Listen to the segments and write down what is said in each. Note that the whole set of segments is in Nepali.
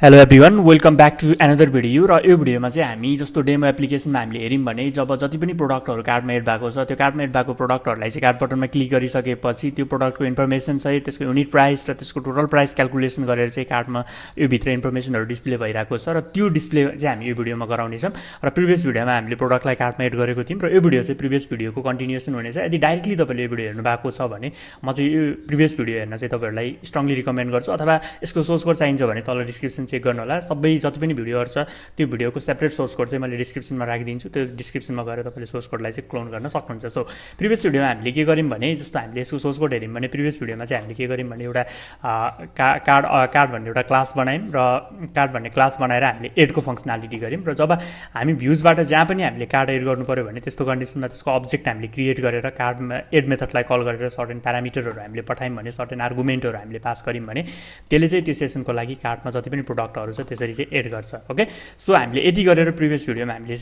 Hello everyone welcome back to another video. र यो भिडियोमा चाहिँ हामी जस्तो डेमो एप्लिकेसनमा हामीले हेऱ्यौँ भने जब जति पनि प्रोडक्टहरू कार्डमा एड भएको छ त्यो कार्डमा एड भएको प्रोडक्टहरूलाई चाहिँ कार्ड बटनमा क्लिक गरिसकेपछि त्यो प्रोडक्टको इन्फर्मेसन सहित त्यसको युनिट प्राइस र त्यसको टोटल प्राइस क्यालकुलेसन गरेर चाहिँ कार्डमा यो भित्र इन्फर्मेसनहरू डिस्प्ले भइरहेको छ र त्यो डिस्प्ले चाहिँ हामी यो भिडियोमा गराउनेछौँ। र प्रिभियस भिडियोमा हामीले प्रोडक्टलाई कार्डमा एड गरेको थियौँ र यो भिडियो चाहिँ प्रिभियस भिडियोको कन्टिन्युएसन हुनेछ। यदि डाइरेक्टली तपाईँले यो भिडियो हेर्नु भएको छ भने म चाहिँ यो प्रिभियस भिडियो हेर्न चाहिँ तपाईँहरूलाई स्ट्रङली रिकमेन्ड गर्छु, अथवा यसको सोर्स कोड चाहिन्छ भने तल डिस्क्रिप्सन चेक गर्नु होला। सबै जति पनि भिडियोहरू छ त्यो भिडियोको सेपरेट सोर्स कोड चाहिँ मैले डिस्क्रिप्सनमा राखिदिन्छु, त्यो डिस्क्रिप्सनमा गएर तपाईँले सोर्स कोडलाई चाहिँ क्लोन गर्न सक्नुहुन्छ। सो प्रिभियस भिडियोमा हामीले के गर्यौँ भने जस्तो हामीले यसको सोर्स कोड हेऱ्यौँ भने प्रिभियस भिडियोमा चाहिँ हामीले के गर्यौँ भने एउटा कार्ड भन्ने एउटा क्लास बनायौँ र कार्ड भन्ने क्लास बनाएर हामीले एडको फङ्सनालिटी गऱ्यौँ। र जब हामी भ्युजबाट जहाँ पनि हामीले कार्ड एड गर्नु पऱ्यो भने त्यस्तो कन्डिसनमा त्यसको अब्जेक्ट हामीले क्रिएट गरेर कार्डमा एड मेथडलाई कल गरेर सर्टेन प्यारामिटरहरू हामीले पठायौँ भने, सर्टेन आर्गुमेन्टहरू हामीले पास गऱ्यौँ भने त्यसले चाहिँ त्यो सेसनको लागि कार्डमा जति पनि प्रोडक्टहरू छ त्यसरी चाहिँ एड गर्छ। ओके, सो हामीले यति गरेर प्रिभियस भिडियोमा हामीले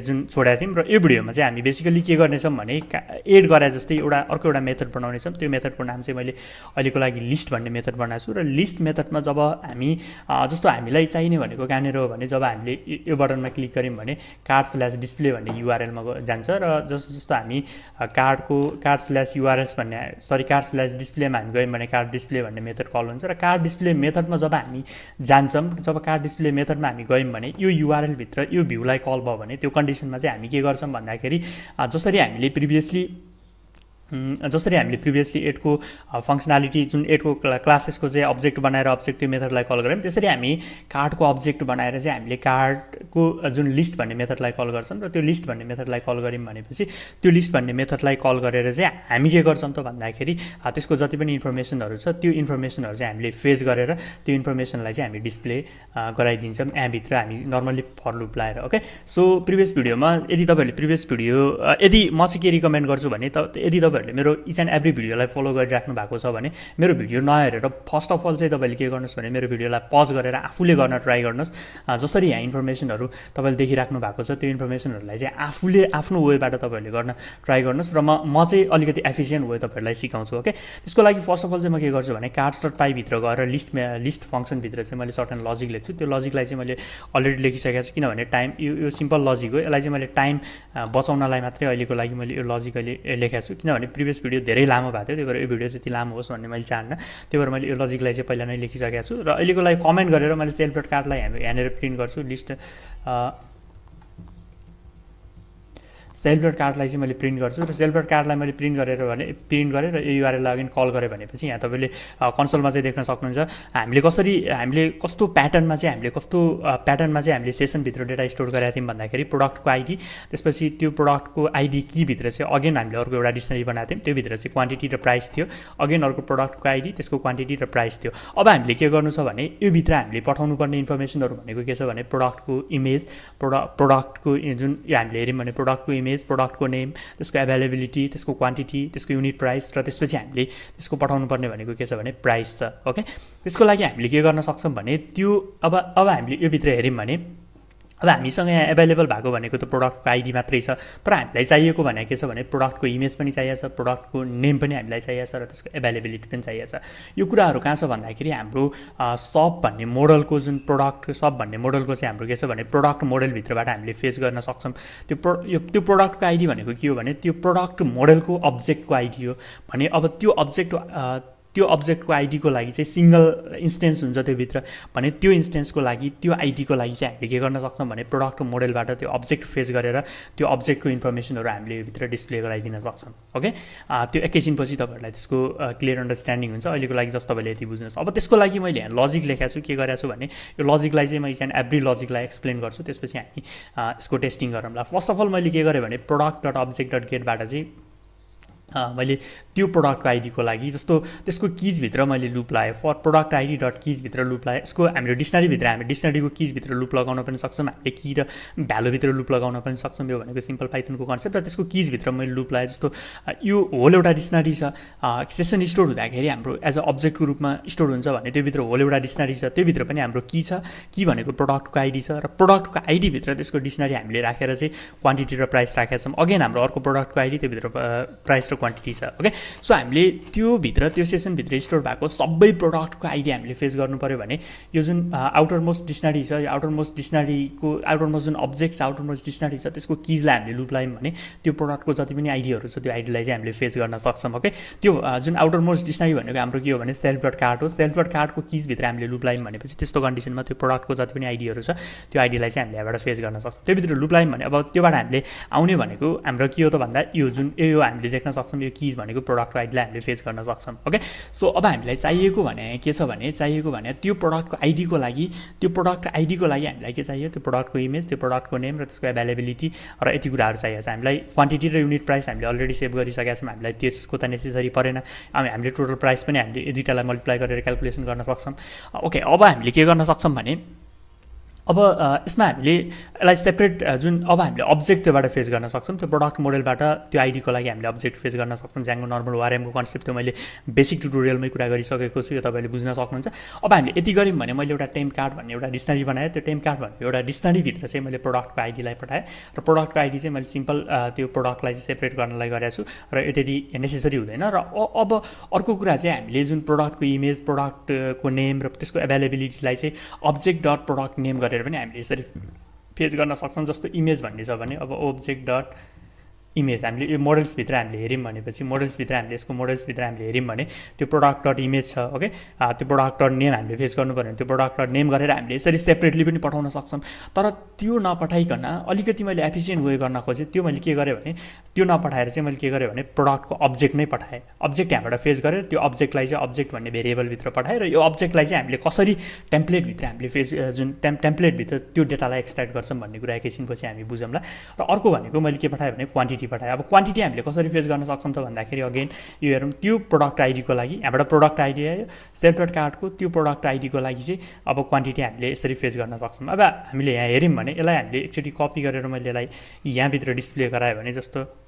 जुन छोडेका थियौँ। र यो भिडियोमा चाहिँ हामी बेसिकली के गर्नेछौँ भने एड गरे जस्तै अर्को एउटा मेथड बनाउनेछौँ। त्यो मेथडको नाम चाहिँ मैले अहिलेको लागि लिस्ट भन्ने मेथड बनाएको छु। र लिस्ट मेथडमा जब हामी जस्तो हामीलाई चाहिने भनेको कहाँनिर हो भने जब हामीले यो बटनमा क्लिक गऱ्यौँ भने कार्ड/डिस्प्ले भन्ने युआरएलमा जान्छ। र जस्तो हामी कार्ड/URLs/डिस्प्लेमा हामी गयौँ भने कार्ड डिस्प्ले भन्ने मेथड कल हुन्छ। र कार्ड डिस्प्ले मेथडमा जब हामी जान्छौँ, जब कार्ड डिस्प्ले मेथडमा हामी गयौँ भने यो युआरएल भित्र यो भ्यूलाई कल भयो भने त्यो कन्डिसनमा चाहिँ हामी के गर्छौँ भन्दाखेरि जसरी हामीले प्रिभियसली एडको फङ्सनालिटी जुन एडको क्लासेसको चाहिँ अब्जेक्ट बनाएर अब्जेक्ट त्यो मेथडलाई कल गऱ्यौँ, त्यसरी हामी कार्डको अब्जेक्ट बनाएर चाहिँ हामीले कार्डको जुन लिस्ट भन्ने मेथडलाई कल गर्छौँ। र त्यो लिस्ट भन्ने मेथडलाई कल गऱ्यौँ भनेपछि त्यो लिस्ट भन्ने मेथडलाई कल गरेर चाहिँ हामी के गर्छौँ त भन्दाखेरि त्यसको जति पनि इन्फर्मेसनहरू छ त्यो इन्फर्मेसनहरू चाहिँ हामीले फेच गरेर त्यो इन्फर्मेसनलाई चाहिँ हामी डिस्प्ले गराइदिन्छौँ यहाँभित्र हामी नर्मली फर लुप लाएर। ओके, सो प्रिभियस भिडियोमा यदि यदि म चाहिँ के रिकमेन्ड गर्छु भने यदि तपाईँहरूले मेरो इच एन्ड एभ्री भिडियोलाई फलो गरिराख्नु भएको छ भने मेरो भिडियो नहेरेर फर्स्ट अफ अल चाहिँ तपाईँले के गर्नुहोस् भने मेरो भिडियोलाई पज गरेर आफूले गर्न ट्राई गर्नुहोस्। जसरी यहाँ इन्फर्मेसनहरू तपाईँले देखिराख्नु भएको छ त्यो इन्फर्मेसनहरूलाई चाहिँ आफूले आफ्नो वेबाट तपाईँहरूले गर्न ट्राई गर्नुहोस्। र म चाहिँ अलिकति एफिसियन्ट वे तपाईँहरूलाई सिकाउँछु। ओके, त्यसको लागि फर्स्ट अफ अल चाहिँ म के गर्छु भने कार्ड्स.py भित्र गएर लिस्ट फङ्सनभित्र चाहिँ मैले सर्टेन लजिक लेख्छु। त्यो लजिकलाई चाहिँ मैले अलरेडी लेखिसकेको छु, किनभने टाइम यो सिम्पल लजिक हो। यसलाई चाहिँ मैले टाइम बचाउनलाई मात्रै अहिलेको लागि मैले यो लजिक अहिले लेखेको छु, किनभने प्रिभियस भिडियो धेरै लामो भएको थियो, त्यही भएर यो भिडियो त्यति लामो होस् भन्ने मैले चाहन्न। त्यही भएर मैले यो लजिकलाई चाहिँ पहिला नै लेखिसकेको छु। र अहिलेको लागि कमेन्ट गरेर मैले सेल्फ डट कार्डलाई यहाँनिर प्रिन्ट गर्छु। सेल्फ डट कार्डलाई चाहिँ मैले प्रिन्ट गर्छु। र सेल्फ डट कार्डलाई मैले प्रिन्ट गरेर यो युआरएललाई अगेन कल गरेँ भनेपछि यहाँ तपाईँले कन्सोलमा चाहिँ देख्न सक्नुहुन्छ हामीले कस्तो प्याटर्नमा चाहिँ हामीले सेसनभित्र डेटा स्टोर गरेका थियौँ भन्दाखेरि प्रोडक्टको आइडी, त्यसपछि त्यो प्रोडक्टको आइडी भित्र चाहिँ अगेन हामीले अर्को एउटा डिक्सनरी बनाएको थियौँ। त्यो भित्र चाहिँ क्वान्टिटी र प्राइस थियो, अगेन अर्को प्रोडक्टको आइडी, त्यसको क्वान्टिटी र प्राइस थियो। अब हामीले के गर्नु छ भने यो भित्र हामीले पठाउनु पर्ने इन्फर्मेसनहरू भनेको के छ भने प्रोडक्टको इमेज, प्रोडक्टको जुन हामीले हेऱ्यौँ भने प्रोडक्टको इमेज, प्रोडक्टको नेम, त्यसको एभाइलेबिलिटी, त्यसको क्वान्टिटी, त्यसको युनिट प्राइस, र त्यसपछि हामीले त्यसको पठाउनु पर्ने भनेको के छ भने प्राइस छ। ओके, त्यसको लागि हामीले के गर्न सक्छौँ भने त्यो अब हामीले यो भित्र हेऱ्यौँ भने अब हामीसँग यहाँ एभाइलेबल भएको भनेको त प्रोडक्टको आइडी मात्रै छ, तर हामीलाई चाहिएको भनेको के छ भने प्रोडक्टको इमेज पनि चाहिएको छ, प्रोडक्टको नेम पनि हामीलाई चाहिएको छ, र त्यसको एभाइलेबिलिटी पनि चाहिएको छ। यो कुराहरू कहाँ छ भन्दाखेरि हाम्रो सप भन्ने मोडलको जुन सप भन्ने मोडलको चाहिँ हाम्रो के छ भने प्रोडक्ट मोडलभित्रबाट हामीले फेच गर्न सक्छौँ। त्यो प्रोडक्टको आइडी भनेको के हो भने त्यो प्रोडक्ट मोडलको अब्जेक्टको आइडी हो भने अब त्यो अब्जेक्टको आइडीको लागि चाहिँ सिङ्गल इन्स्टेन्स हुन्छ त्योभित्र भने त्यो इन्स्टेन्सको लागि त्यो आइडीको लागि चाहिँ हामीले के गर्न सक्छौँ भने प्रोडक्ट मोडलबाट त्यो अब्जेक्ट फेच गरेर त्यो अब्जेक्टको इन्फर्मेसनहरू हामीले यो भित्र डिस्प्ले गराइदिन सक्छौँ। ओके, त्यो एकैछिनपछि तपाईँहरूलाई त्यसको क्लियर अन्डरस्ट्यान्डिङ हुन्छ। अहिलेको लागि जस्तो तपाईँले यति बुझ्नुहोस्। अब त्यसको लागि मैले यहाँ लजिक लेखेको छु, के गरेको छु भने यो लजिकलाई चाहिँ म इच एन्ड एभ्री लजिकलाई एक्सप्लेन गर्छु, त्यसपछि हामी यसको टेस्टिङ गरौँला। फर्स्ट अफ अल मैले के गरेँ भने प्रोडक्ट.अब्जेक्ट.गेटबाट चाहिँ मैले त्यो प्रोडक्टको आइडीको लागि जस्तो त्यसको किजभित्र मैले लुप लगाएँ, फर प्रोडक्ट आइडी डट किजभित्र लुप लगाएँ। यसको हाम्रो हामी डिक्सनरीको किजभित्र लुप लगाउन पनि सक्छौँ, हामीले की र भ्यालुभित्र लुप लगाउन पनि सक्छौँ। यो भनेको सिम्पल पाइथनको कन्सेप्ट। र त्यसको किजभित्र मैले लुप लगाएँ। जस्तो यो होल एउटा डिक्सनरी छ, सेसन स्टोर हुँदाखेरि हाम्रो एज अ अब्जेक्टको रूपमा स्टोर हुन्छ भने त्योभित्र होल एउटा डिक्सनरी छ, त्योभित्र पनि हाम्रो की छ, की भनेको प्रोडक्टको आइडी छ, र प्रोडक्टको आइडीभित्र त्यसको डिक्सनरी हामीले राखेर चाहिँ क्वान्टिटी र प्राइस राखेका छौँ। अगेन हाम्रो अर्को प्रोडक्टको आइडी, त्योभित्र प्राइस र क्वान्टिटी छ ओके। सो हामीले त्यो भित्र त्यो सेसनभित्र स्टोर भएको सबै प्रोडक्टको आइडी हामीले फेच गर्नु पऱ्यो भने यो जुन आउटर मोस्ट डिक्सनरी छ, यो आउटर मोस्ट डिक्सनरीको आउटर मोस्ट जुन अब्जेक्ट छ, आउटर मोस्ट डिक्सनरी छ, त्यसको किजलाई हामीले लुप लगायौँ भने त्यो प्रोडक्टको जति पनि आइडीहरू छ त्यो आइडीलाई चाहिँ हामीले फेच गर्न सक्छौँ ओके। त्यो जुन आउटर मोस्ट डिक्सनरी भनेको हाम्रो के हो भने सेल्फ डट कार्ट हो। सेल्फ डट कार्टको किजभित्र हामीले लुप लगायौँ भनेपछि त्यस्तो कन्डिसनमा त्यो प्रोडक्टको जति पनि आइडीहरू छ त्यो आइडीलाई चाहिँ हामीले यहाँबाट फेच गर्न सक्छौँ। त्योभित्र लुप लगायौँ भने अब त्योबाट हामीले आउने भनेको हाम्रो के हो त भन्दा यो जुन यो हामीले देख्न सक्छौँ यो किज भनेको प्रोडक्टको आइडीलाई हामीले फेच गर्न सक्छौँ ओके। सो अब हामीलाई चाहिएको भने के छ भने त्यो प्रोडक्टको आइडीको लागि हामीलाई के चाहियो, त्यो प्रोडक्टको इमेज, त्यो प्रोडक्टको नेम र त्यसको एभाइलेबिलिटी र यति कुराहरू चाहिएको छ। हामीलाई क्वान्टिटी र युनिट प्राइस हामीले अलरेडी सेभ गरिसकेका छौँ, हामीलाई त्यसको त नेसेसरी परेन। हामीले टोटल प्राइस पनि हामीले यो दुईटालाई मल्टिप्लाई गरेर क्यालकुलेसन गर्न सक्छौँ ओके। अब हामीले के गर्न सक्छौँ भने अब यसमा हामीले यसलाई सेपरेट जुन अब हामीले अब्जेक्ट त्योबाट फेच गर्न सक्छौँ, त्यो प्रोडक्ट मोडलबाट त्यो आइडीको लागि हामीले अब्जेक्ट फेच गर्न सक्छौँ। ज्याङ्गो नर्मल वारएमको कन्सेप्ट त्यो मैले बेसिक ट्युटोरियलमै कुरा गरिसकेको छु, यो तपाईँले बुझ्न सक्नुहुन्छ। अब हामीले यति गऱ्यौँ भने मैले एउटा टेम्प कार्ड भन्ने एउटा डिक्सनरी बनाएँ। त्यो टेम्प कार्ड भन्ने एउटा डिक्सनरीभित्र चाहिँ मैले प्रोडक्टको आइडीलाई पठाएँ र प्रोडक्टको आइडी चाहिँ मैले सिम्पल त्यो प्रोडक्टलाई चाहिँ सेपरेट गर्नलाई गरेको छु र यो त्यति नेसेसरी हुँदैन। र अब अर्को कुरा चाहिँ हामीले जुन प्रोडक्टको इमेज, प्रोडक्टको नेम र त्यसको एभाइलेबिलिटीलाई चाहिँ अब्जेक्ट डट प्रोडक्ट नेम गरेर पनि हामीले यसरी फेच गर्न सक्छौँ। जस्तो इमेज भन्ने छ भने अब अब्जेक्ट डट इमेज हामीले यो मोडल्सभित्र हामीले हेऱ्यौँ भनेपछि मोडल्सभित्र हामीले यसको मोडल्सभित्र हामीले हेऱ्यौँ भने त्यो प्रोडक्ट डट इमेज छ ओके। त्यो प्रोडक्ट डट नेम हामीले फेच गर्नु पऱ्यो भने त्यो प्रोडक्ट डट नेम गरेर हामीले यसरी सेपरेटली पनि पठाउन सक्छौँ। तर त्यो नपठाइकन अलिकति मैले एफिसियन्ट वे गर्न खोजेँ। त्यो मैले के गरेँ भने त्यो नपठाएर चाहिँ मैले के गरेँ भने प्रोडक्टको अब्जेक्ट नै पठाएँ। अब्जेक्ट यहाँबाट फेच गरेर त्यो अब्जेक्टलाई चाहिँ अब्जेक्ट भन्ने भेरिएबलभित्र पठाएँ र यो अब्जेक्टलाई चाहिँ हामीले कसरी टेम्प्लेटभित्र हामीले फेच जुन टेम्प्लेटभित्र त्यो डेटालाई एक्सट्र्याक्ट गर्छौँ भन्ने कुरा एकैछिनपछि हामी बुझौँला। र अर्को भनेको मैले के पठाएँ भने क्वान्टिटी पठाएँ। अब क्वान्टिटी हामीले कसरी फेच गर्न सक्छौँ त भन्दाखेरि अगेन यो हेरौँ, त्यो प्रोडक्ट आइडीको लागि यहाँबाट प्रोडक्ट आइडी आयो, सेल्फ डट कार्टको त्यो प्रोडक्ट आइडीको लागि चाहिँ अब क्वान्टिटी हामीले यसरी फेच गर्न सक्छौँ। अब हामीले यहाँ हेऱ्यौँ भने यसलाई हामीले एकचोटि कपी गरेर मैले यसलाई यहाँभित्र डिस्प्ले गराएँ भने जस्तो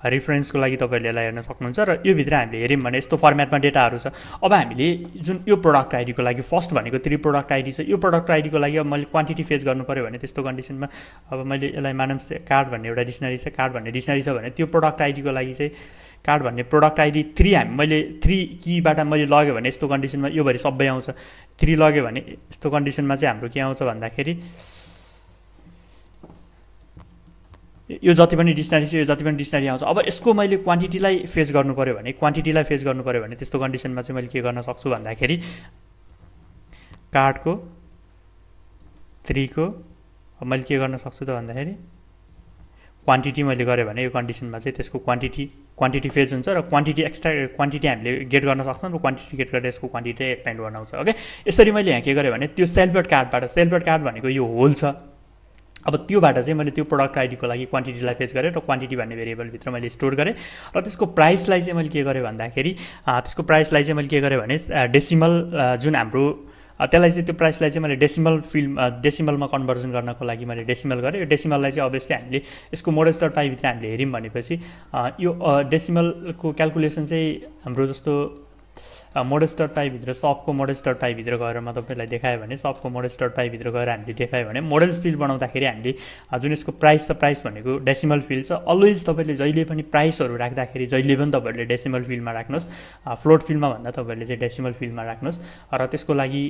रिफरेन्सको लागि तपाईँले यसलाई हेर्न सक्नुहुन्छ। र यो भित्र हामीले हेऱ्यौँ भने यस्तो फर्मेटमा डेटाहरू छ। अब हामीले जुन यो प्रोडक्ट आइडीको लागि फर्स्ट भनेको 3 प्रोडक्ट आइडी छ, यो प्रोडक्ट आइडीको लागि अब मैले क्वान्टिटी फेच गर्नु पऱ्यो भने त्यस्तो कन्डिसनमा अब मैले यसलाई मानौँ कार्ड भन्ने एउटा डिक्सनरी छ, कार्ड भन्ने डिक्सनरी छ भने त्यो प्रोडक्ट आइडीको लागि चाहिँ कार्ड भन्ने प्रोडक्ट आइडी 3 मैले 3 कीबाट मैले लगेँ भने यस्तो कन्डिसनमा यो भरि सबै आउँछ। 3 लगेँ भने यस्तो कन्डिसनमा चाहिँ हाम्रो के आउँछ भन्दाखेरि यो जति पनि डिक्सनरी छ यो जति पनि डिक्सनरी आउँछ। अब यसको मैले क्वान्टिटीलाई फेच गर्नु पऱ्यो भने त्यस्तो कन्डिसनमा चाहिँ मैले के गर्न सक्छु भन्दाखेरि कार्डको 3 को मैले के गर्न सक्छु त भन्दाखेरि क्वान्टिटी मैले गरेँ भने यो कन्डिसनमा चाहिँ त्यसको क्वान्टिटी फेज हुन्छ र क्वान्टिटी हामीले गेट गर्न सक्छौँ र क्वान्टिटी गेट गरेर यसको क्वान्टिटी एक्सपेन्ड गर्न आउँछ ओके। यसरी मैले यहाँ के गरेँ भने त्यो सेल्फ डट कार्ड भनेको यो होल छ। अब त्योबाट चाहिँ मैले त्यो प्रोडक्ट आइडीको लागि क्वान्टिटीलाई फेच गरेँ र क्वान्टिटी भन्ने भेरिएबलभित्र मैले स्टोर गरेँ र त्यसको प्राइसलाई चाहिँ मैले के गरेँ भन्दाखेरि डेसिमल जुन हाम्रो त्यसलाई चाहिँ त्यो प्राइसलाई चाहिँ मैले डेसिमलमा कन्भर्जन गर्नको लागि मैले डेसिमल गरेँ। यो डेसिमललाई चाहिँ अभियसली हामीले यसको मोडल्स डट पाईभित्र हामीले हेऱ्यौँ भनेपछि यो डेसिमलको क्यालकुलेसन चाहिँ हाम्रो जस्तो मोडल्स डट पाईभित्र सबको मोडल्स डट पाईभित्र गएर म तपाईँलाई देखाएँ भने सबको मोडल्स डट पाईभित्र गएर हामीले देखायो भने मोडल्स फिल्ड बनाउँदाखेरि हामीले जुन यसको प्राइस भनेको डेसिमल फिल्ड छ। अलवेज तपाईँले जहिले पनि प्राइसहरू राख्दाखेरि जहिले पनि तपाईँहरूले डेसिमल फिल्डमा राख्नुहोस्, फ्लोट फिल्डमा भन्दा तपाईँहरूले चाहिँ डेसिमल फिल्डमा राख्नुहोस्। र त्यसको लागि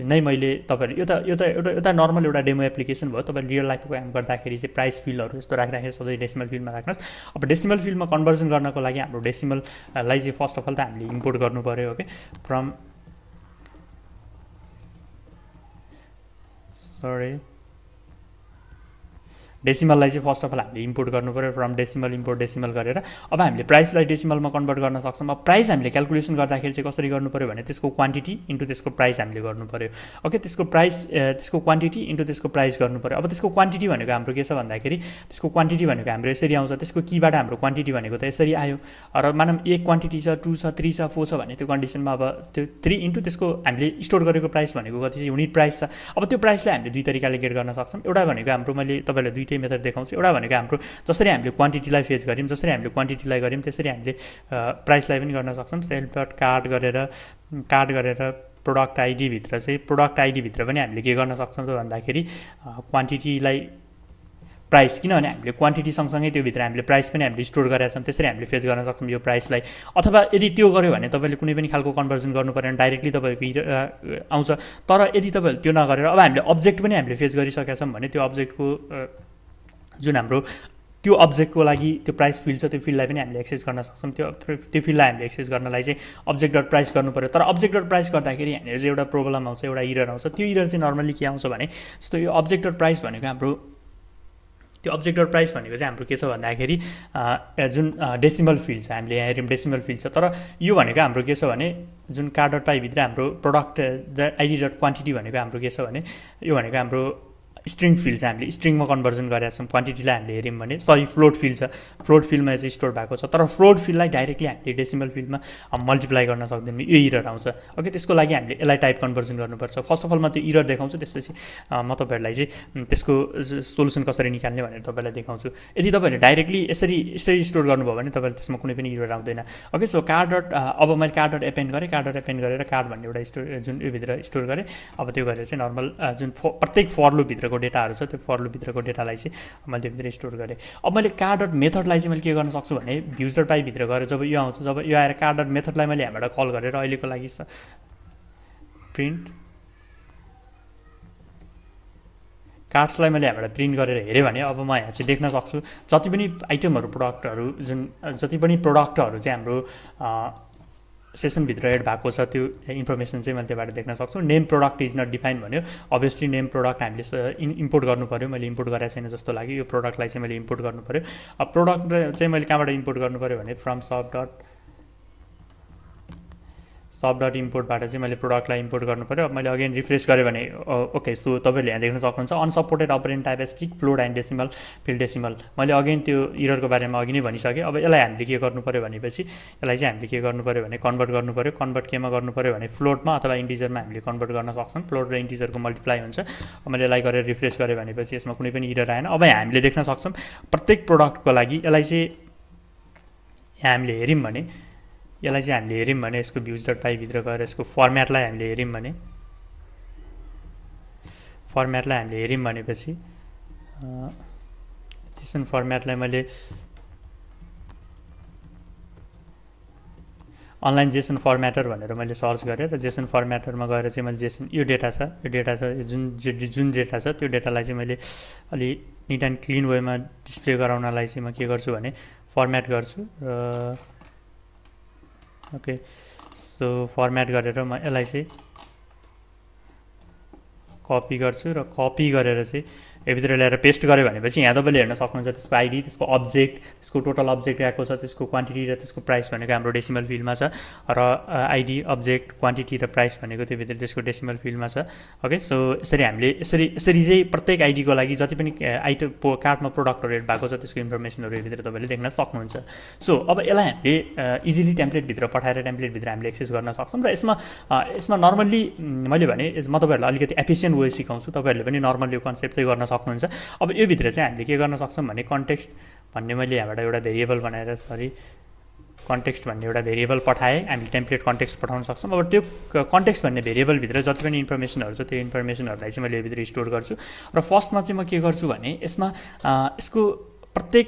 नै मैले तपाईँले यो त एउटा नर्मल एउटा डेमो एप्लिकेसन भयो। तपाईँले रियल लाइफको काम गर्दाखेरि चाहिँ प्राइस फिल्डहरू यस्तो राख्दाखेरि सधैँ डेसिमल फिल्डमा राख्नुहोस्। अब डेसिमल फिल्डमा कन्भर्जन गर्नको लागि हाम्रो डेसिमललाई चाहिँ फर्स्ट अफ अल त हामीले इम्पोर्ट गर्नु पऱ्यो ओके। डेसिमललाई चाहिँ फर्स्ट अफ अल हामीले इम्पोर्ट गर्नु पऱ्यो। फ्रम डेसिमल इम्पोर्ट डेसिमल गरेर अब हामीले प्राइसलाई डेसिमलमा कन्भर्ट गर्न सक्छौँ। अब प्राइस हामीले क्यालकुलेसन गर्दाखेरि चाहिँ कसरी गर्नु पऱ्यो भने त्यसको क्वान्टिटी इन्टु त्यसको प्राइस हामीले गर्नु पऱ्यो ओके। त्यसको क्वान्टिटी इन्टु त्यसको प्राइस गर्नु पऱ्यो। अब त्यसको क्वान्टिटी भनेको हाम्रो के छ भन्दाखेरि त्यसको क्वान्टिटी भनेको हाम्रो यसरी आउँछ। त्यसको कीबाट हाम्रो क्वान्टिटी भनेको त यसरी आयो र मानौँ 1 क्वान्टिटी छ, 2 छ, 3 छ, 4 छ भने त्यो कन्डिसनमा अब त्यो 3 इन्टु त्यसको हामीले स्टोर गरेको प्राइस भनेको कति छ युनिट प्राइस छ। अब त्यो प्राइसलाई हामीले दुई तरिकाले गेट गर्न सक्छौँ। एउटा भनेको हाम्रो मैले तपाईँलाई दुईटै मेथड देखाउँछु। एउटा भनेको हाम्रो जसरी हामीले क्वान्टिटीलाई फेच गऱ्यौँ त्यसरी हामीले प्राइसलाई पनि गर्न सक्छौँ। सेल्फ डट कार्ड गरेर प्रोडक्ट आइडीभित्र पनि हामीले के गर्न सक्छौँ त भन्दाखेरि प्राइस, किनभने हामीले क्वान्टिटी सँगसँगै त्योभित्र हामीले प्राइस पनि हामीले स्टोर गरेका छौँ, त्यसरी हामीले फेच गर्न सक्छौँ यो प्राइसलाई। अथवा यदि त्यो गर्यो भने तपाईँले कुनै पनि खालको कन्भर्जन गर्नु परेन, डाइरेक्टली तपाईँको आउँछ। तर यदि तपाईँले त्यो नगरेर अब हामीले अब्जेक्ट पनि हामीले फेच गरिसकेका छौँ भने त्यो अब्जेक्टको जुन हाम्रो त्यो अब्जेक्टको लागि त्यो प्राइस फिल्ड छ, त्यो फिल्डलाई पनि हामीले एक्सेस गर्न सक्छौँ। त्यो फिल्डलाई हामीले एक्सेस गर्नलाई चाहिँ अब्जेक्ट डट प्राइस गर्नु पऱ्यो। तर अब्जेक्ट डट प्राइस गर्दाखेरि यहाँनिर चाहिँ एउटा प्रब्लम आउँछ, एउटा इरर आउँछ। त्यो इरर चाहिँ नर्मली के आउँछ भने जस्तो यो अब्जेक्ट डट प्राइस भनेको हाम्रो त्यो अब्जेक्ट डट प्राइस भनेको चाहिँ हाम्रो के छ भन्दाखेरि जुन डेसिमल फिल्ड छ, हामीले यहाँ हेऱ्यौँ डेसिमल फिल्ड छ। तर यो भनेको हाम्रो के छ भने जुन कार्ड डट पाईभित्र हाम्रो प्रोडक्ट आइडी डट क्वान्टिटी भनेको हाम्रो के छ भने यो भनेको हाम्रो स्ट्रिङ फिल्ड छ। हामीले स्ट्रिङमा कन्भर्जन गरेका छौँ। क्वान्टिटीलाई हामीले हेऱ्यौँ भने फ्लोट फिल्ड छ, फ्लोट फिल्डमा चाहिँ स्टोर भएको छ। तर फ्लोट फिल्डलाई डाइरेक्टली हामीले डेसिमल फिल्डमा मल्टिप्लाई गर्न सक्दैनौँ, यो इरर आउँछ। ओके, त्यसको लागि हामीले यसलाई टाइप कन्भर्जन गर्नुपर्छ। फर्स्ट अफ अल म त्यो इरर देखाउँछु, त्यसपछि म तपाईँहरूलाई चाहिँ त्यसको सोल्युसन कसरी निकाल्ने भनेर तपाईँलाई देखाउँछु। यदि तपाईँहरूले डाइरेक्टली यसरी स्टोर गर्नुभयो भने तपाईँले त्यसमा कुनै पनि इरर आउँदैन। ओके, सो कार्ड डट अब मैले कार्ड डट एपेन्ड गरेँ, कार्ड डट एपेन्ड गरेर कार्ड भन्ने एउटा स्टोर जुन योभित्र स्टोर गरेँ। अब त्यो गरेर चाहिँ नर्मल जुन प्रत्येक फर लुपभित्रको डेटाहरू छ, त्यो फर लुपभित्रको डेटालाई चाहिँ मैले त्योभित्र स्टोर गरेँ। अब मैले कार्ड डट मेथडलाई चाहिँ मैले के गर्न सक्छु भने भ्युज डट पाईभित्र गएर जब यो आउँछ, जब यो आएर कार्ड डट मेथडलाई मैले यहाँबाट कल गरेर अहिलेको लागि प्रिन्ट कार्ड्सलाई मैले यहाँबाट प्रिन्ट गरेर हेरेँ भने अब म यहाँ चाहिँ देख्न सक्छु जति पनि आइटमहरू प्रोडक्टहरू जति पनि प्रोडक्टहरू चाहिँ हाम्रो सेसनभित्र एड भएको छ त्यो इन्फर्मेसन चाहिँ मैले त्योबाट देख्न सक्छु। Name product is not define भन्यो, अभियसली नेम प्रोडक्ट हामीले इम्पोर्ट गर्नु पऱ्यो। मैले इम्पोर्ट गरेको छैन जस्तो लाग्यो, यो प्रोडक्टलाई चाहिँ मैले इम्पोर्ट गर्नु पऱ्यो। अब प्रोडक्ट चाहिँ मैले कहाँबाट इम्पोर्ट गर्नु पऱ्यो भने फ्रम सब डट इम्पोर्टबाट चाहिँ मैले प्रोडक्टलाई इम्पोर्ट गर्नु पऱ्यो। अब मैले अगेन रिफ्रेस गरेँ भने ओके, सो तपाईँले यहाँ देख्न सक्नुहुन्छ अनसपोर्टेड अपरेन्ट टाइप स्ट्रिक float and decimal field decimal. मैले अगेन त्यो इररको बारेमा अघि नै भनिसकेँ। अब यसलाई हामीले के गर्नु पऱ्यो भनेपछि यसलाई चाहिँ हामीले के गर्नु पऱ्यो भने कन्भर्ट गर्नु पऱ्यो। कन्भर्ट केमा गर्नु पऱ्यो भने फ्लोटमा अथवा इन्टिजरमा हामीले कन्भर्ट गर्न सक्छौँ। फ्लोट र इन्टिजरको मल्टिप्लाई हुन्छ। अब मैले यसलाई गरेर रिफ्रेस गरेँ भनेपछि यसमा कुनै पनि इरर आएन। अब हामीले देख्न सक्छौँ प्रत्येक प्रोडक्टको लागि यसलाई चाहिँ यहाँ हामीले हेऱ्यौँ भने यसको भ्युज डट पाईभित्र गएर यसको फर्म्याटलाई हामीले हेऱ्यौँ भनेपछि जेसन फर्म्याटलाई मैले अनलाइन जेसन फर्म्याटर भनेर मैले सर्च गरेँ र जेसन फर्म्याटरमा गएर चाहिँ मैले जेसन यो डेटा छ जुन डेटा छ त्यो डेटालाई चाहिँ मैले अलि निट एन्ड क्लिन वेमा डिस्प्ले गराउनलाई चाहिँ म के गर्छु भने फर्म्याट गर्छु र ओके, सो फर्म्याट गरेर म यसलाई चाहिँ कपी गर्छु र कपी गरेर चाहिँ यभित्र ल्याएर पेस्ट गऱ्यो भनेपछि यहाँ तपाईँले हेर्न सक्नुहुन्छ त्यसको आइडी, त्यसको अब्जेक्ट, त्यसको टोटल अब्जेक्ट आएको छ, त्यसको क्वान्टिटी र त्यसको प्राइस भनेको हाम्रो डेसिमल फिल्डमा छ र आइडी, अब्जेक्ट, क्वान्टिटी र प्राइस भनेको त्योभित्र त्यसको डेसिमल फिल्डमा छ। ओके, सो यसरी हामीले यसरी चाहिँ प्रत्येक आइडीको लागि जति पनि आइटम कार्टमा प्रोडक्टहरू एड भएको छ त्यसको इन्फर्मेसनहरू यभित्र तपाईँले देख्न सक्नुहुन्छ। सो अब यसलाई हामीले इजिली टेम्प्लेटभित्र पठाएर टेम्प्लेटभित्र हामीले एक्सेस गर्न सक्छौँ। र यसमा नर्मल्ली मैले भने म तपाईँहरूलाई अलिकति एफिसियन्ट वे सिकाउँछु, तपाईँहरूले पनि नर्मल यो कन्सेप्ट चाहिँ गर्न सक्नुहुन्छ। अब यो भित्र चाहिँ हामीले के गर्न सक्छौँ भने कन्टेक्स्ट भन्ने मैले यहाँबाट एउटा भेरिएबल बनाएर कन्टेक्स्ट भन्ने एउटा भेरिएबल पठाएँ। हामीले टेम्प्लेट कन्टेक्स्ट पठाउन सक्छौँ। अब त्यो कन्टेक्स्ट भन्ने भेरिएबलभित्र जति पनि इन्फर्मेसनहरू छ त्यो इन्फर्मेसनहरूलाई चाहिँ मैले यभित्र स्टोर गर्छु। र फर्स्टमा चाहिँ म के गर्छु भने यसमा यसको प्रत्येक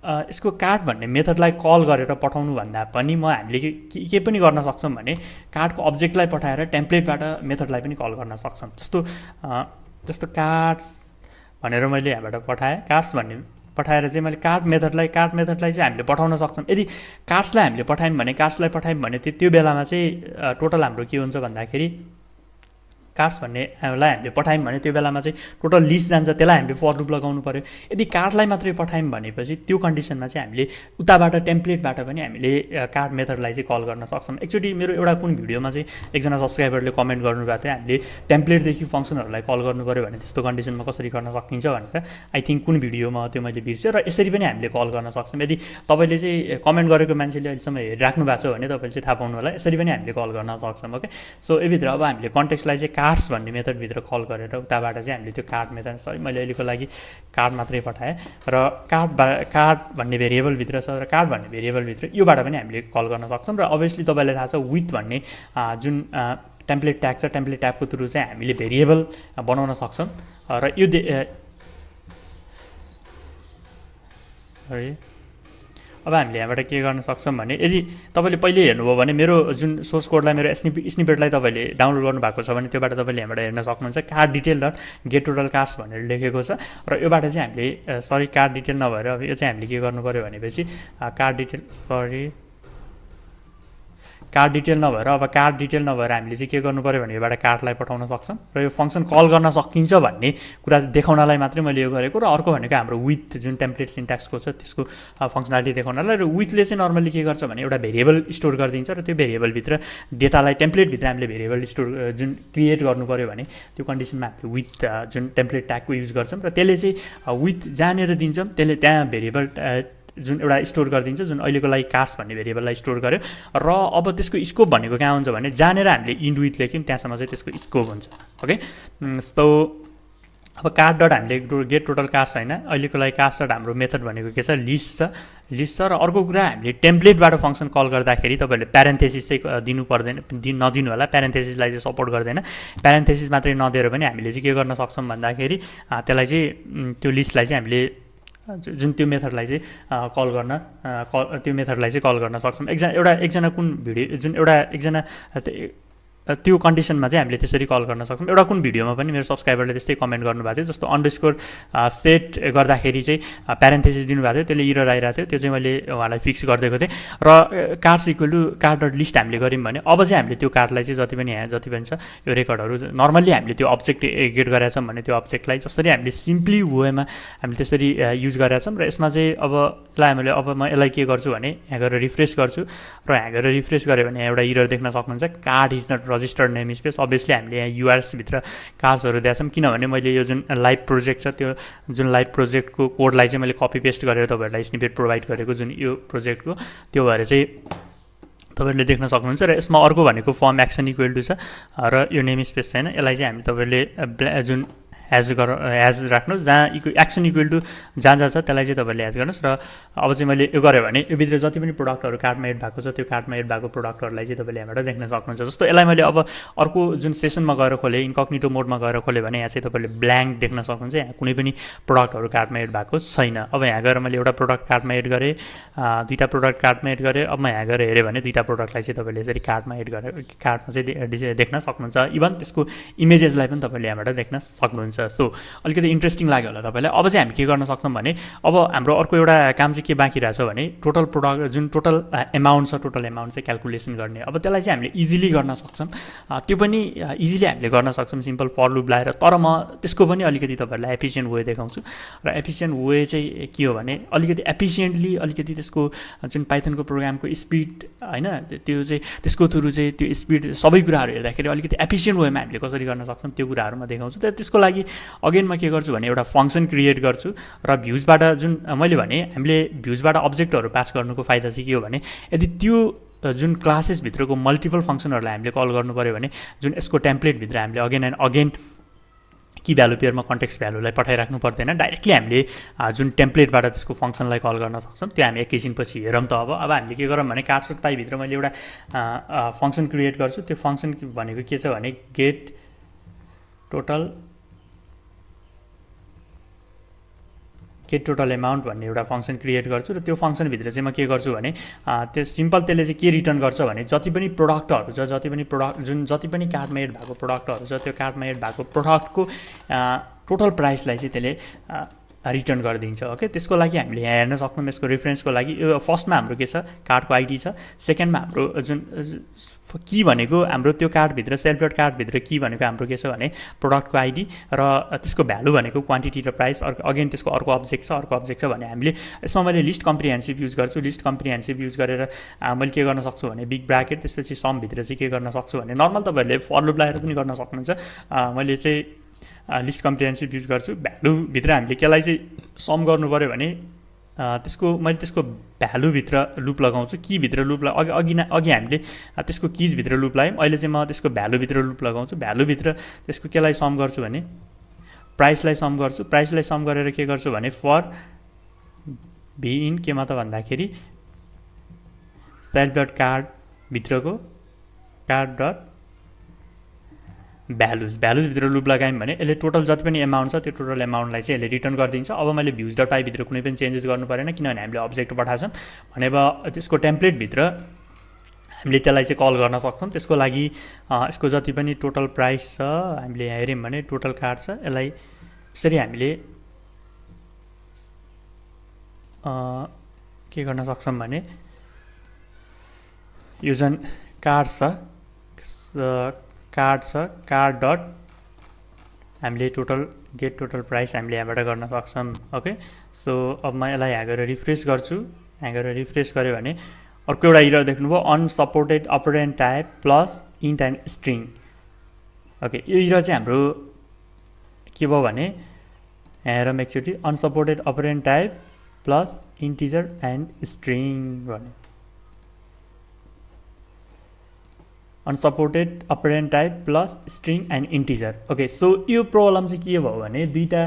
यसको कार्ड भन्ने मेथडलाई कल गरेर पठाउनु भन्दा पनि हामीले के पनि गर्न सक्छौँ भने कार्डको अब्जेक्टलाई पठाएर टेम्प्लेटबाट मेथडलाई पनि कल गर्न सक्छौँ। जस्तो कार्ड्स भनेर मैले यहाँबाट पठाएँ। कार्ड्स भन्ने पठाएर चाहिँ मैले कार्ड मेथडलाई चाहिँ हामीले पठाउन सक्छौँ। यदि कार्ड्सलाई हामीले पठायौँ भने त्यो बेलामा चाहिँ टोटल हाम्रो के हुन्छ भन्दाखेरि कार्ड्स भन्नेलाई हामीले पठायौँ भने त्यो बेलामा चाहिँ टोटल लिस्ट जान्छ, त्यसलाई हामीले फर लुप लगाउनु पऱ्यो। यदि कार्डलाई मात्रै पठायौँ भनेपछि त्यो कन्डिसनमा चाहिँ हामीले उताबाट टेम्प्लेटबाट पनि हामीले कार्ड मेथडलाई चाहिँ कल गर्न सक्छौँ। एक्चुअली मेरो एउटा कुन भिडियोमा चाहिँ एकजना सब्सक्राइबरले कमेन्ट गर्नुभएको थियो हामीले टेम्प्लेटदेखि फङ्सनहरूलाई कल गर्नु पऱ्यो भने त्यस्तो कन्डिसनमा कसरी गर्न सकिन्छ भनेर। आई थिङ्क कुन भिडियोमा त्यो मैले बिर्सेँ। र यसरी पनि हामीले कल गर्न सक्छौँ। यदि तपाईँले चाहिँ कमेन्ट गरेको मान्छेले अहिलेसम्म हेरिराख्नु भएको छ भने तपाईँले चाहिँ थाहा पाउनु होला, यसरी पनि हामीले कल गर्न सक्छौँ। ओके, सो यभित्र अब हामीले कन्टेक्स्टलाई चाहिँ कार्ड्स भन्ने मेथडभित्र कल गरेर उताबाट चाहिँ हामीले त्यो कार्ड मेथड मैले अहिलेको लागि कार्ड मात्रै पठाएँ र कार्ड भन्ने भेरिएबलभित्र छ र कार्ड भन्ने भेरिएबलभित्र योबाट पनि हामीले कल गर्न सक्छौँ। र अभियसली तपाईँलाई थाहा छ विथ भन्ने जुन टेम्प्लेट ट्याग छ, टेम्प्लेट ट्यागको थ्रु चाहिँ हामीले भेरिएबल बनाउन सक्छौँ। र सरी अब हामीले यहाँबाट के गर्न सक्छौँ भने यदि तपाईँले पहिले हेर्नुभयो भने मेरो जुन सोर्स कोडलाई मेरो स्निपेटलाई तपाईँले डाउनलोड गर्नुभएको छ भने त्योबाट तपाईँले यहाँबाट हेर्न सक्नुहुन्छ card detail dot get total cards भनेर लेखेको छ र योबाट चाहिँ हामीले सरी कार्ड डिटेल नभएर अब यो चाहिँ हामीले के गर्नु पऱ्यो भनेपछि कार्ड डिटेल नभएर अब कार्ड डिटेल नभएर हामीले चाहिँ के गर्नु पऱ्यो भने योबाट कार्डलाई पठाउन सक्छौँ र यो फङ्सन कल गर्न सकिन्छ भन्ने कुरा देखाउनलाई मात्रै मैले यो गरेको र अर्को भनेको हाम्रो विथ जुन टेम्प्लेट सिन्ट्याक्सको छ त्यसको फङ्सनालिटी देखाउनलाई र विथले चाहिँ नर्मली के गर्छ भने एउटा भेरिएबल स्टोर गरिदिन्छ र त्यो भेरिएबलभित्र डेटालाई टेम्प्लेटभित्र हामीले भेरिएबल स्टोर जुन क्रिएट गर्नु पऱ्यो भने त्यो कन्डिसनमा हामीले विथ जुन टेम्प्लेट ट्यागको युज गर्छौँ र त्यसले चाहिँ विथ जहाँनिर दिन्छौँ त्यसले त्यहाँ भेरिएबल जुन एउटा स्टोर गरिदिन्छ जुन अहिलेको लागि कास्ट भन्ने भेरिएबललाई स्टोर गर्यो र अब त्यसको स्कोप भनेको कहाँ हुन्छ भने जहाँनिर हामीले इन्ड विथ लेख्यौँ त्यहाँसम्म चाहिँ त्यसको स्कोप हुन्छ ओके सो अब कार्ड डट हामीले गेट टोटल कार्ड्स होइन अहिलेको लागि कास्ट डट हाम्रो मेथड भनेको के छ लिस्ट छ र अर्को कुरा हामीले टेम्प्लेटबाट फङ्सन कल गर्दाखेरि तपाईँहरूले प्यारेन्थेसिस चाहिँ दिनु पर्दैन नदिनु होला प्यारेन्थेसिसलाई चाहिँ सपोर्ट गर्दैन प्यारेन्थेसिस मात्रै नदिएर पनि हामीले चाहिँ के गर्न सक्छौँ भन्दाखेरि त्यसलाई चाहिँ त्यो लिस्टलाई चाहिँ हामीले जुन त्यो मेथडलाई चाहिँ त्यो मेथडलाई चाहिँ कल गर्न सक्छौँ एकजना कुन भिडियो जुन एकजना त्यो कन्डिसनमा चाहिँ हामीले त्यसरी कल गर्न सक्छौँ एउटा कुन भिडियोमा पनि मेरो सब्सक्राइबरले त्यस्तै कमेन्ट गर्नुभएको थियो जस्तो अन्डरस्कोर सेट गर्दाखेरि चाहिँ प्यारेन्थेसिस दिनुभएको थियो त्यसले इरर आइरहेको थियो त्यो चाहिँ मैले उहाँलाई फिक्स गरिदिएको थिएँ र cards equal to card dot list हामीले गऱ्यौँ भने अब चाहिँ हामीले त्यो कार्डलाई चाहिँ जति पनि यहाँ जति पनि छ यो रेकर्डहरू नर्मल्ली हामीले त्यो अब्जेक्ट गेट गरेका छौँ भने त्यो अब्जेक्टलाई जसरी हामीले सिम्पली वेमा हामीले त्यसरी युज गरेका छौँ र यसमा चाहिँ अब म यसलाई के गर्छु भने यहाँ गएर रिफ्रेस गर्छु र यहाँ गएर रिफ्रेस गऱ्यो भने एउटा इरर देख्न सक्नुहुन्छ card is not registered name space obviously हामीले यहाँ युआरएसभित्र कार्ड्सहरू दिएका छौँ किनभने मैले यो जुन लाइभ प्रोजेक्ट छ त्यो जुन लाइभ प्रोजेक्टको कोडलाई चाहिँ मैले कपी पेस्ट गरेर तपाईँहरूलाई स्निपेट प्रोभाइड गरेको जुन यो प्रोजेक्टको त्यो भएर चाहिँ तपाईँहरूले देख्न सक्नुहुन्छ र यसमा अर्को भनेको फर्म एक्सन इक्वल टु छ र यो नेम स्पेस छैन यसलाई चाहिँ हामी तपाईँहरूले जुन एज राख्नुहोस् जहाँ एक्सन इक्वल टु जहाँ छ त्यसलाई चाहिँ तपाईँले एज गर्नुहोस् र अब चाहिँ मैले यो गरेँ भने योभित्र जति पनि प्रोडक्टहरू कार्डमा एड भएको छ त्यो कार्डमा एड भएको प्रोडक्टहरूलाई चाहिँ तपाईँले यहाँबाट देख्न सक्नुहुन्छ जस्तो यसलाई मैले अब अर्को जुन सेसनमा गएर खोलेँ इन्कग्निटो मोडमा गएर खोलेँ भने यहाँ चाहिँ तपाईँले ब्ल्याङ्क देख्न सक्नुहुन्छ यहाँ कुनै पनि प्रोडक्टहरू कार्डमा एड भएको छैन अब यहाँ गएर मैले एउटा प्रोडक्ट कार्डमा एड गरेँ दुईवटा प्रोडक्ट कार्डमा एड गरेँ अब म यहाँ गएर हेरेँ भने दुईवटा प्रोडक्टलाई चाहिँ तपाईँले यसरी कार्डमा एड गरेर कार्डमा चाहिँ देख्न सक्नुहुन्छ इभन त्यसको इमेजेसलाई पनि तपाईँले यहाँबाट देख्न सक्नुहुन्छ सो अलिकति इन्ट्रेस्टिङ लाग्यो होला तपाईँलाई अब चाहिँ हामी के गर्न सक्छौँ भने अब हाम्रो अर्को एउटा काम चाहिँ के बाँकी रहेछ भने टोटल प्रोडक्ट जुन टोटल एमाउन्ट छ टोटल एमाउन्ट चाहिँ क्यालकुलेसन गर्ने अब त्यसलाई चाहिँ हामीले इजिली गर्न सक्छौँ त्यो पनि इजिली हामीले गर्न सक्छौँ सिम्पल फर लुप लगाएर तर म त्यसको पनि अलिकति तपाईँहरूलाई एफिसियन्ट वे देखाउँछु र एफिसियन्ट वे चाहिँ के हो भने अलिकति एफिसियन्टली अलिकति त्यसको जुन पाइथनको प्रोग्रामको स्पिड होइन त्यो चाहिँ त्यसको थ्रु चाहिँ त्यो स्पिड सबै कुराहरू हेर्दाखेरि अलिकति एफिसियन्ट वेमा हामीले कसरी गर्न सक्छौँ त्यो कुराहरूमा देखाउँछु त्यसको लागि अगेन म के गर्छु भने एउटा फङ्सन क्रिएट गर्छु र भ्युजबाट जुन मैले भने हामीले भ्युजबाट अब्जेक्टहरू पास गर्नुको फाइदा चाहिँ के हो भने यदि त्यो जुन क्लासेसभित्रको मल्टिपल फङ्सनहरूलाई हामीले कल गर्नु पऱ्यो भने जुन यसको टेम्प्लेटभित्र हामीले अगेन एन्ड अगेन कि भ्यालु पेयरमा कन्टेक्स्ट भ्यालुलाई पठाइराख्नु पर्दैन डाइरेक्टली हामीले जुन टेम्प्लेटबाट त्यसको फङ्सनलाई कल गर्न सक्छौँ त्यो हामी एकैछिनपछि हेरौँ त अब हामीले के गरौँ भने कार्ड पाइभित्र मैले एउटा फङ्सन क्रिएट गर्छु त्यो फङ्सन भनेको के छ भने गेट टोटल एमाउन्ट भन्ने एउटा फङ्सन क्रिएट गर्छु र त्यो फङ्सनभित्र चाहिँ म के गर्छु भने त्यो सिम्पल त्यसले चाहिँ के रिटर्न गर्छ भने जति पनि प्रोडक्टहरू छ जति पनि कार्डमा एड भएको प्रोडक्टहरू छ त्यो कार्डमा एड भएको प्रोडक्टको टोटल प्राइसलाई चाहिँ त्यसले रिटर्न गरिदिन्छ ओके त्यसको लागि हामीले यहाँ हेर्न सक्छौँ यसको रेफरेन्सको लागि यो फर्स्टमा हाम्रो के छ कार्डको आइडी छ सेकेन्डमा हाम्रो जुन की भनेको हाम्रो त्यो कार्डभित्र सेल्फ कार्डभित्र की भनेको हाम्रो के छ भने प्रोडक्टको आइडी र त्यसको भ्यालु भनेको क्वान्टिटी र प्राइस अगेन त्यसको अर्को अब्जेक्ट छ भने हामीले यसमा मैले लिस्ट कम्प्रिहेन्सिभ युज गर्छु लिस्ट कम्प्रिहेन्सिभ युज गरेर मैले के गर्न सक्छु भने बिग ब्राकेट त्यसपछि समभित्र चाहिँ के गर्न सक्छु भने नर्मल तपाईँहरूले फर लुप लगाएर पनि गर्न सक्नुहुन्छ मैले चाहिँ लिस्ट कम्प्रिहेन्सिभ युज गर्छु भ्यालुभित्र हामीले केलाई चाहिँ सम गर्नु पऱ्यो भने मैले त्यसको भ्यालुभित्र लुप लगाउँछु कीभित्र लुप अघि हामीले त्यसको किजभित्र लुप लगायौँ अहिले चाहिँ म त्यसको भ्यालुभित्र लुप लगाउँछु भ्यालुभित्र त्यसको केलाई सम गर्छु भने प्राइसलाई सम गर्छु प्राइसलाई सम गरेर के गर्छु भने फर भी इन केमा त भन्दाखेरि सेल्फ डट कार्डभित्रको कार्ड डट भ्यालुजभित्र लुप लगायौँ भने यसले टोटल जति पनि एमाउन्ट छ त्यो टोटल एमाउन्टलाई चाहिँ यसले रिटर्न गरिदिन्छ। अब मैले भ्युज डट पाई भित्र कुनै पनि चेन्जेस गर्नु परेन, किनभने हामीले अब्जेक्ट पठाएको छौँ भनेर त्यसको टेम्प्लेटभित्र हामीले त्यसलाई चाहिँ कल गर्न सक्छौँ। त्यसको लागि यसको जति पनि टोटल प्राइस छ हामीले यहाँ हेऱ्यौँ भने टोटल कार्ड छ, यसलाई यसरी हामीले के गर्न सक्छौँ भने यो जुन कार्ड छ कार्ड डट हामीले गेट टोटल प्राइस हामीले यहाँबाट गर्न सक्छौँ। ओके, सो अब म यसलाई यहाँ गएर रिफ्रेस गर्छु। यहाँ गएर रिफ्रेस गऱ्यो भने अर्को एउटा इरर देख्नुभयो, unsupported operand type plus int and string. Okay, यो इरर चाहिँ हाम्रो के भयो भने यहाँ हेरौँ एकचोटि, unsupported operand type plus integer and string भने unsupported operand type plus string and integer. Okay, so यो प्रब्लम चाहिँ के भयो भने दुईवटा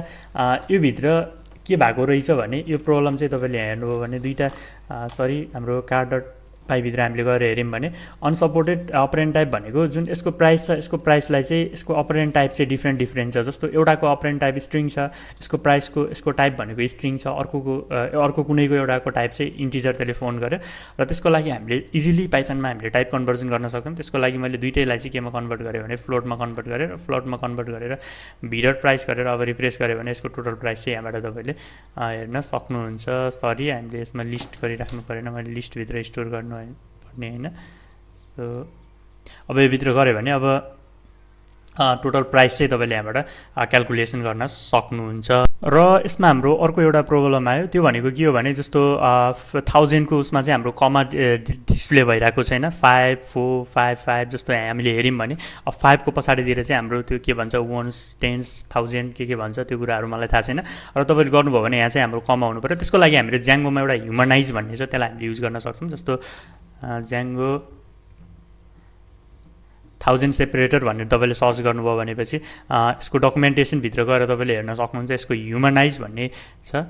यो भित्र के भएको रहेछ भने यो प्रब्लम चाहिँ तपाईँले हेर्नुभयो भने दुईवटा हाम्रो कार्ड डट पाईभित्र हामीले गएर हेऱ्यौँ भने अनसपोर्टेड अपरेन्ट टाइप भनेको जुन यसको प्राइस छ यसको प्राइसलाई चाहिँ यसको अपरेन्ट टाइप चाहिँ डिफ्रेन्ट छ। जस्तो एउटाको अपरेन्ट टाइप स्ट्रिङ छ, यसको प्राइसको यसको टाइप भनेको स्ट्रिङ छ, अर्को कुनैको एउटाको टाइप चाहिँ इन्टिजर त्यसले फोन गर्यो र त्यसको लागि हामीले इजिली पाइथनमा हामीले टाइप कन्भर्जन गर्न सक्छौँ। त्यसको लागि मैले दुइटैलाई चाहिँ केमा कन्भर्ट गरेँ भने फ्लोटमा कन्भर्ट गरेर भिडर प्राइस गरेर अब रिप्रेस गऱ्यो भने यसको टोटल प्राइस चाहिँ यहाँबाट तपाईँले हेर्न सक्नुहुन्छ। सरी, हामीले यसमा लिस्ट गरिराख्नु परेन, मैले लिस्टभित्र स्टोर गर्नु पर्ने होइन। सो अब यो भित्र गऱ्यो भने अब टोटल प्राइस चाहिँ तपाईँले यहाँबाट क्यालकुलेसन गर्न सक्नुहुन्छ। र यसमा हाम्रो अर्को एउटा प्रब्लम आयो, त्यो भनेको के हो भने जस्तो 1000 को उसमा चाहिँ हाम्रो कमा डिस्प्ले भइरहेको छैन, 5 4 5 5 जस्तो हामीले हेऱ्यौँ भने अब 5 को पछाडितिर चाहिँ हाम्रो त्यो के भन्छ वन्स टेन्स 1000 के भन्छ त्यो कुराहरू मलाई थाहा छैन। र तपाईँले गर्नुभयो भने यहाँ चाहिँ हाम्रो कमा हुनु पऱ्यो। त्यसको लागि हामीले ज्याङ्गोमा एउटा ह्युमनाइज भन्ने छ, त्यसलाई हामीले युज गर्न सक्छौँ। जस्तो ज्याङ्गो 1000 सेपरेटर भनेर तपाईँले सर्च गर्नुभयो भनेपछि यसको डकुमेन्टेसनभित्र गएर तपाईँले हेर्न सक्नुहुन्छ। यसको ह्युमनाइज भन्ने छ,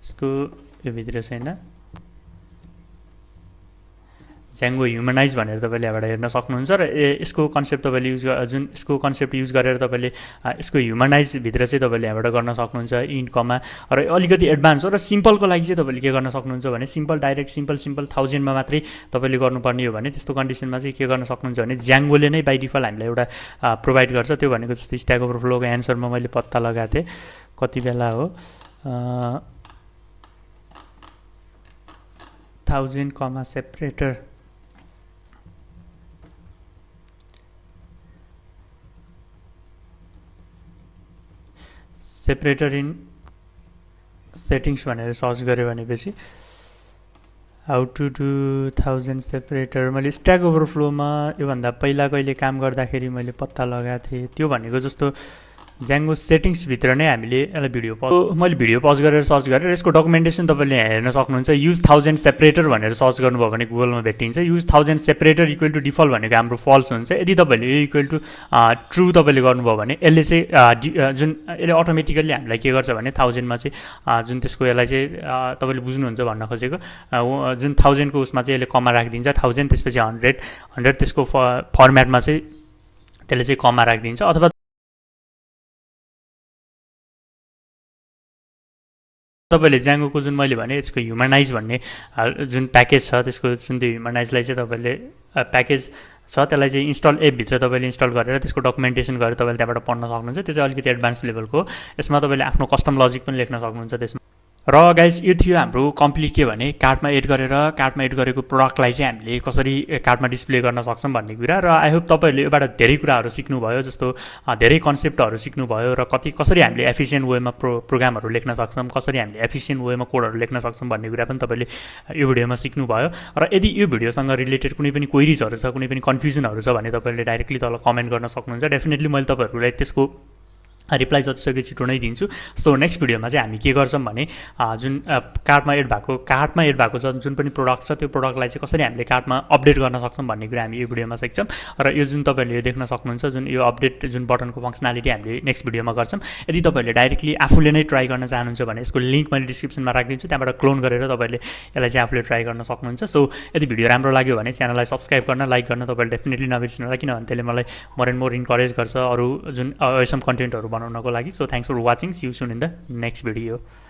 यसको यो भित्र छैन, ज्याङ्गो ह्युमनाइज भनेर तपाईँले यहाँबाट हेर्न सक्नुहुन्छ। र यसको कन्सेप्ट तपाईँले यसको कन्सेप्ट युज गरेर तपाईँले यसको ह्युमनाइजभित्र चाहिँ तपाईँले यहाँबाट गर्न सक्नुहुन्छ इन्ट कमा। र अलिकति एडभान्स हो र सिम्पलको लागि चाहिँ तपाईँले के गर्न सक्नुहुन्छ भने डाइरेक्ट सिम्पल 1000मा मात्रै तपाईँले गर्नुपर्ने हो भने त्यस्तो कन्डिसनमा चाहिँ के गर्न सक्नुहुन्छ भने ज्याङ्गोले नै बाई डिफल्ट हामीलाई एउटा प्रोभाइड गर्छ। त्यो भनेको जस्तो स्ट्याक ओभरफ्लोको एन्सरमा मैले पत्ता लगाएको थिएँ कति बेला हो 1000 कमा सेपरेटर इन सेटिङ्स भनेर सर्च गऱ्यो भनेपछि हाउ टु डु 1000 सेपरेटर मैले स्ट्याक ओभरफ्लोमा योभन्दा पहिला कहिले काम गर्दाखेरि मैले पत्ता लगाएको थिएँ। त्यो भनेको जस्तो ज्याङ्गो सेटिङ्सभित्र नै हामीले यसलाई मैले भिडियो पज गरेर सर्च गरेर यसको डकुमेन्टेसन तपाईँले हेर्न सक्नुहुन्छ। युज 1000 सेपरेटर भनेर सर्च गर्नुभयो भने गुगलमा भेटिन्छ। Use 1000 separator equal to default भनेको हाम्रो फल्स हुन्छ। यदि तपाईँले यो इक्वल टु ट्रु तपाईँले गर्नुभयो भने यसले चाहिँ जुन यसले अटोमेटिकल्ली हामीलाई के गर्छ भने 1000मा चाहिँ जुन त्यसको यसलाई चाहिँ तपाईँले बुझ्नुहुन्छ भन्न खोजेको जुन 1000 को उसमा चाहिँ यसले कमा राखिदिन्छ 1000 त्यसपछि 100 त्यसको फर्मेटमा चाहिँ त्यसले चाहिँ कमा राखिदिन्छ। अथवा तपाईँले ज्याङ्गोको जुन मैले भने यसको ह्युमनाइज भन्ने जुन प्याकेज छ त्यसको जुन त्यो ह्युमनाइजलाई चाहिँ तपाईँले प्याकेज छ त्यसलाई चाहिँ इन्स्टल एपभित्र तपाईँले इन्स्टल गरेर त्यसको डकुमेन्टेसन गरेर तपाईँले त्यहाँबाट पढ्न सक्नुहुन्छ। त्यो चाहिँ अलिकति एडभान्स लेभलको हो। यसमा तपाईँले आफ्नो कस्टम लजिक पनि लेख्न सक्नुहुन्छ त्यसमा। र गाइस यो थियो हाम्रो कम्प्लिट के भने कार्टमा एड गरेको प्रडक्टलाई चाहिँ हामीले कसरी कार्टमा डिस्प्ले गर्न सक्छौँ भन्ने कुरा। र आई होप तपाईँहरूले योबाट धेरै कुराहरू सिक्नुभयो, जस्तो धेरै कन्सेप्टहरू सिक्नुभयो र कसरी हामीले एफिसियन्ट वेमा प्रोग्रामहरू लेख्न सक्छौँ, कसरी हामीले एफिसियन्ट वेमा कोडहरू लेख्न सक्छौँ भन्ने कुरा पनि तपाईँले यो भिडियोमा सिक्नुभयो। र यदि यो भिडियोसँग रिलेटेड कुनै पनि क्वेरिजहरू छ, कुनै पनि कन्फ्युजनहरू छ भने तपाईँले डाइरेक्टली तल कमेन्ट गर्न सक्नुहुन्छ। डेफिनेटली मैले तपाईँहरूलाई त्यसको रिप्लाई जतिसक्यो छिटो नै दिन्छु। सो नेक्स्ट भिडियोमा चाहिँ हामी के गर्छौँ भने जुन कार्टमा एड भएको छ जुन पनि प्रडक्ट छ त्यो प्रडक्टलाई चाहिँ कसरी हामीले कार्टमा अपडेट गर्न सक्छौँ भन्ने कुरा हामी यो भिडियोमा सिक्छौँ। र यो जुन तपाईँहरूले देख्न सक्नुहुन्छ जुन यो अपडेट जुन बटनको फङ्सनालिटी हामीले नेक्स्ट भिडियोमा गर्छौँ। यदि तपाईँहरूले डाइरेक्टली आफूले नै ट्राई गर्न चाहनुहुन्छ भने यसको लिङ्क मैले डिस्क्रिप्सनमा राखिदिन्छु, त्यहाँबाट क्लोन गरेर तपाईँहरूले यसलाई चाहिँ आफूले ट्राई गर्न सक्नुहुन्छ। सो यदि भिडियो राम्रो लाग्यो भने च्यानललाई सब्सक्राइब गर्न, लाइक गर्न तपाईँले डेफिनेटली नबिर्सिनु होला, किनभने त्यसले मलाई मोर एन्ड मोर इन्करेज गर्छ अरू जुन अवेसम कन्टेन्टहरू बनाउनको लागि। So thanks for watching, see you soon in the next video.